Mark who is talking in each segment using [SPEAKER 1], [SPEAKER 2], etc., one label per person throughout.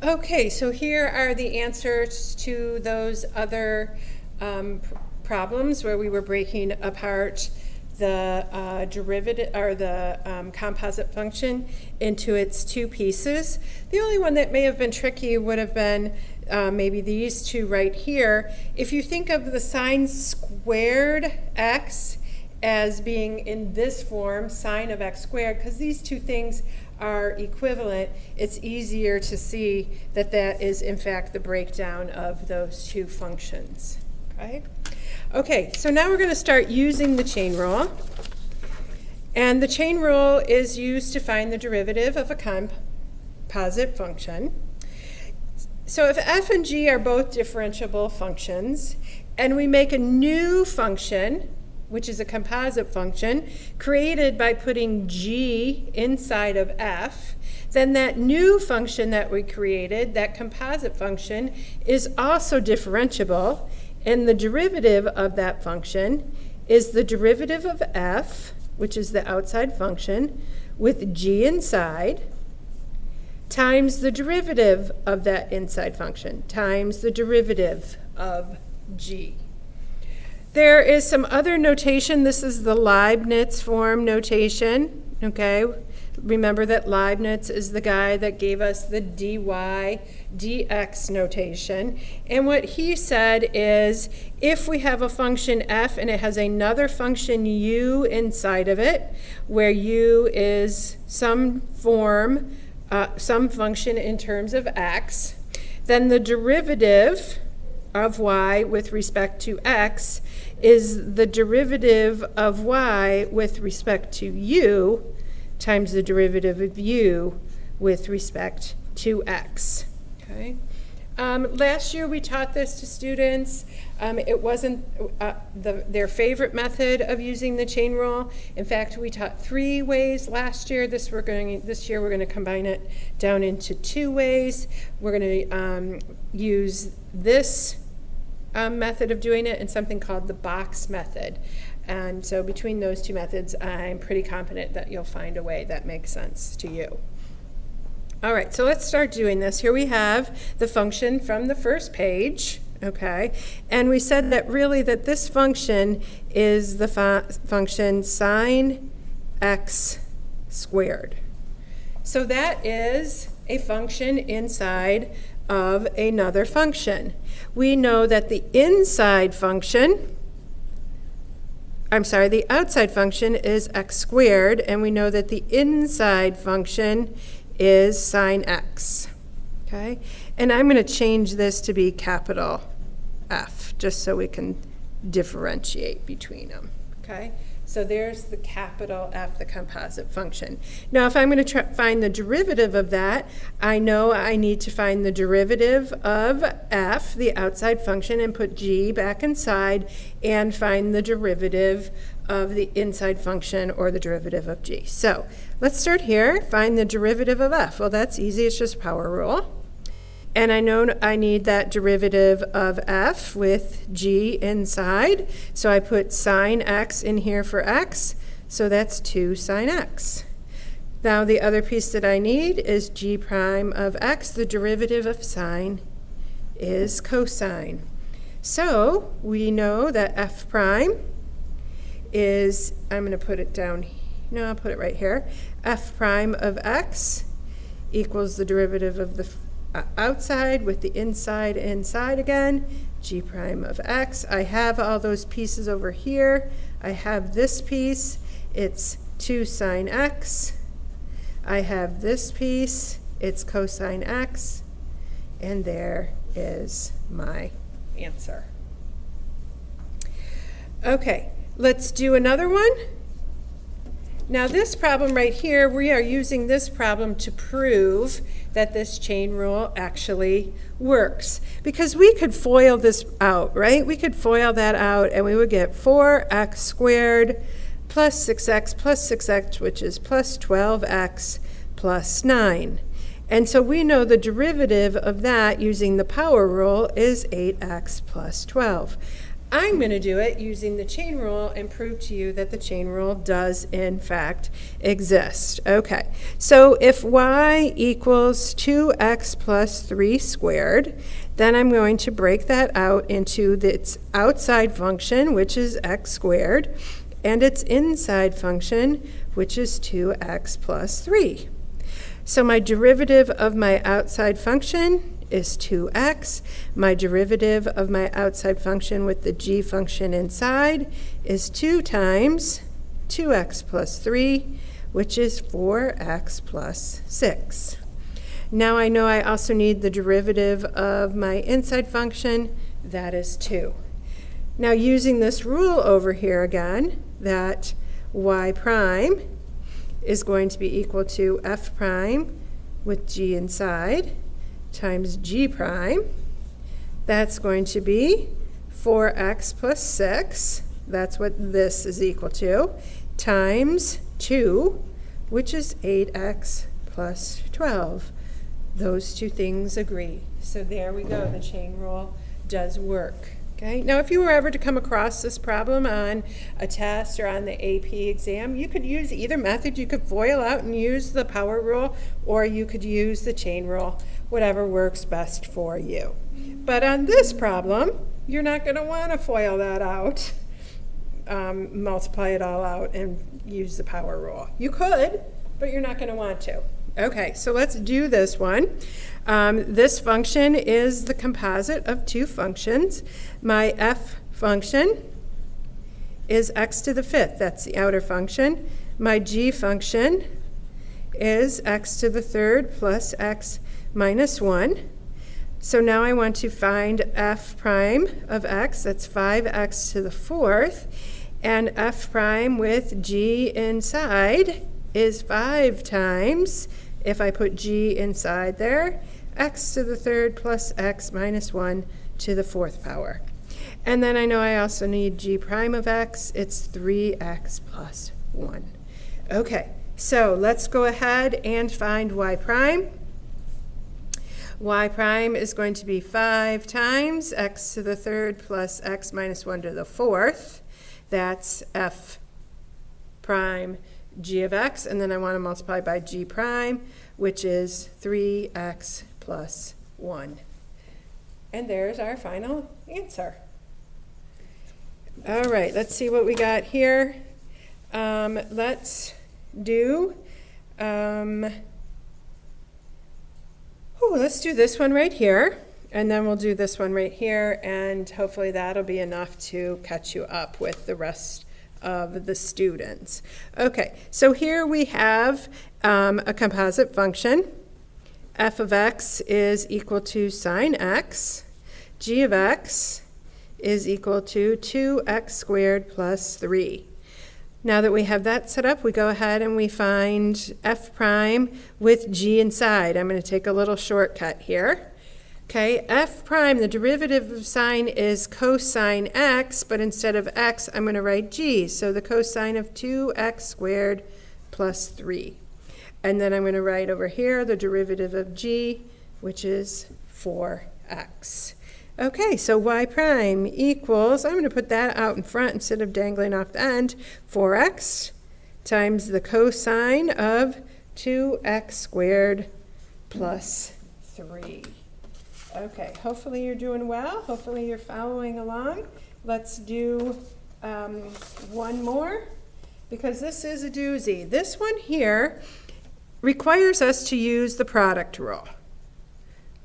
[SPEAKER 1] Okay, so here are the answers to those other problems where we were breaking apart the derivative or the composite function into its two pieces. The only one that may have been tricky would have been maybe these two right here. If you think of the sine squared x as being in this form, sine of x squared, because these two things are equivalent, it's easier to see that that is in fact the breakdown of those two functions. Okay, so now we're going to start using the chain rule. And the chain rule is used to find the derivative of a composite function. So if f and g are both differentiable functions, and we make a new function, which is a composite function, created by putting g inside of f, then that new function that we created, that composite function, is also differentiable, and the derivative of that function is the derivative of f, which is the outside function, with g inside, times the derivative of that inside function, times the derivative of g. There is some other notation. This is the Leibniz form notation, okay? Remember that Leibniz is the guy that gave us the dy dx notation. And what he said is, if we have a function f and it has another function u inside of it, where u is some form, some function in terms of x, then the derivative of y with respect to x is the derivative of y with respect to u times the derivative of u with respect to x. Okay. Last year we taught this to students. It wasn't their favorite method of using the chain rule. In fact, we taught 3 ways last year. This year we're going to combine it down into 2 ways. We're going to use this method of doing it and something called the box method. And so between those 2 methods, I'm pretty confident that you'll find a way that makes sense to you. All right, so let's start doing this. Here we have the function from the first page, okay? And we said that really that this function is the function sine x squared. So that is a function inside of another function. We know that the outside function is x squared, and we know that the inside function is sine x, okay? And I'm going to change this to be capital F, just so we can differentiate between them, okay? So there's the capital F, the composite function. Now, if I'm going to find the derivative of that, I know I need to find the derivative of f, the outside function, and put g back inside, and find the derivative of the inside function, or the derivative of g. So let's start here. Find the derivative of f. Well, that's easy. It's just power rule. And I know I need that derivative of f with g inside. So I put sine x in here for x. So that's 2 sine x. Now the other piece that I need is g prime of x. The derivative of sine is cosine. So we know that f prime is, I'm going to put it down, no, I'll put it right here. F prime of x equals the derivative of the outside with the inside again, g prime of x. I have all those pieces over here. I have this piece, it's 2 sine x. I have this piece, it's cosine x. And there is my answer. Okay, let's do another one. Now this problem right here, we are using this problem to prove that this chain rule actually works. Because we could FOIL this out, right? We could FOIL that out and we would get 4x squared plus 6x, which is plus 12x plus 9. And so we know the derivative of that using the power rule is 8x plus 12. I'm going to do it using the chain rule and prove to you that the chain rule does in fact exist. Okay, so if y equals 2x plus 3 squared, then I'm going to break that out into its outside function, which is x squared, and its inside function, which is 2x plus 3. So my derivative of my outside function is 2x. My derivative of my outside function with the g function inside is 2 times 2x plus 3, which is 4x plus 6. Now I know I also need the derivative of my inside function, that is 2. Now using this rule over here again, that y prime is going to be equal to f prime with g inside times g prime. That's going to be 4x plus 6, that's what this is equal to, times 2, which is 8x plus 12. Those two things agree. So there we go, the chain rule does work. Okay. Now if you were ever to come across this problem on a test or on the AP exam, you could use either method. You could FOIL out and use the power rule, or you could use the chain rule, whatever works best for you. But on this problem, you're not going to want to FOIL that out, multiply it all out and use the power rule. You could, but you're not going to want to. Okay, so let's do this one. This function is the composite of two functions. My f function is x to the fifth, that's the outer function. My g function is x to the third plus x minus 1. So now I want to find f prime of x, that's 5x to the fourth, and f prime with g inside is 5 times, if I put g inside there, x to the third plus x minus 1 to the fourth power. And then I know I also need g prime of x, it's 3x plus 1. Okay, so let's go ahead and find y prime. Y prime is going to be 5 times x to the third plus x minus 1 to the fourth. That's f prime g of x, and then I want to multiply by g prime, which is 3x plus 1. And there's our final answer. All right, let's see what we got here. Let's do this one right here, and then we'll do this one right here, and hopefully that'll be enough to catch you up with the rest of the students. Okay, so here we have a composite function. F of x is equal to sine x. G of x is equal to 2x squared plus 3. Now that we have that set up, we go ahead and we find f prime with g inside. I'm going to take a little shortcut here. Okay, f prime, the derivative of sine is cosine x, but instead of x, I'm going to write g. So the cosine of 2x squared plus 3. And then I'm going to write over here the derivative of g, which is 4x. Okay, so y prime equals, I'm going to put that out in front instead of dangling off the end, 4x times the cosine of 2x squared plus 3. Okay, hopefully you're doing well. Hopefully you're following along. Let's do one more, because this is a doozy. This one here requires us to use the product rule.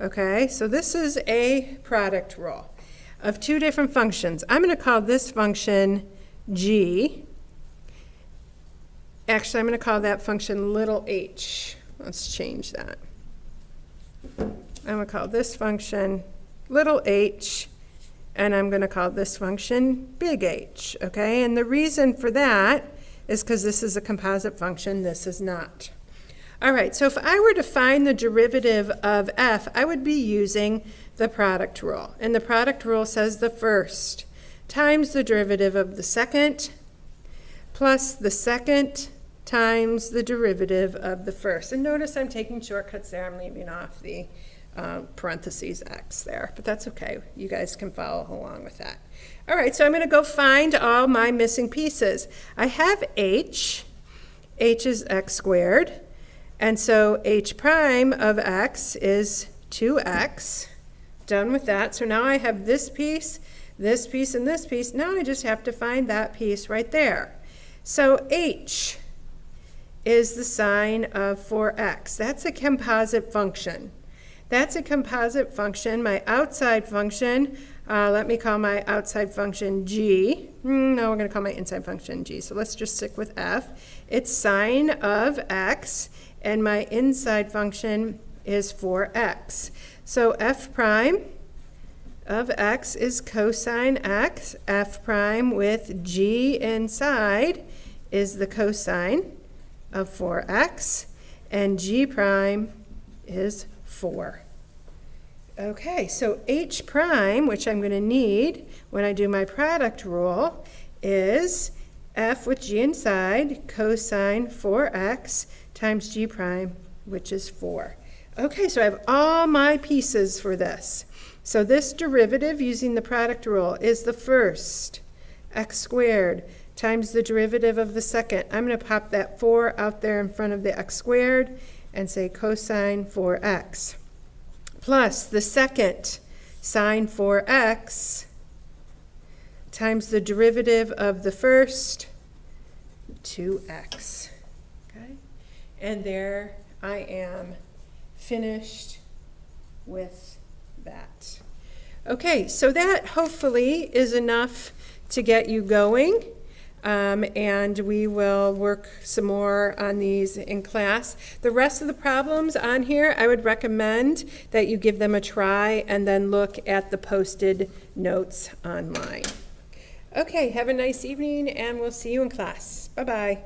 [SPEAKER 1] Okay, so this is a product rule of two different functions. I'm going to call this function g. Actually, I'm going to call that function little h. Let's change that. I'm going to call this function little h, and I'm going to call this function big H, okay? And the reason for that is because this is a composite function, this is not. All right, so if I were to find the derivative of f, I would be using the product rule. And the product rule says the first times the derivative of the second plus the second times the derivative of the first. And notice I'm taking shortcuts there. I'm leaving off the parentheses x there, but that's okay. You guys can follow along with that. All right, so I'm going to go find all my missing pieces. I have h. H is x squared. And so h prime of x is 2x. Done with that. So now I have this piece, and this piece. Now I just have to find that piece right there. So h is the sine of 4x. That's a composite function. That's a composite function. My outside function, let me call my outside function g. No, we're going to call my inside function g. So let's just stick with f. It's sine of x, and my inside function is 4x. So f prime of x is cosine x. F prime with g inside is the cosine of 4x, and g prime is 4. Okay, so h prime, which I'm going to need when I do my product rule, is f with g inside cosine 4x times g prime, which is 4. Okay, so I have all my pieces for this. So this derivative using the product rule is the first, x squared, times the derivative of the second. I'm going to pop that 4 out there in front of the x squared and say cosine 4x. Plus the second, sine 4x, times the derivative of the first, 2x. Okay? And there I am finished with that. Okay, so that hopefully is enough to get you going. And we will work some more on these in class. The rest of the problems on here, I would recommend that you give them a try and then look at the posted notes online. Okay, have a nice evening, and we'll see you in class. Bye-bye.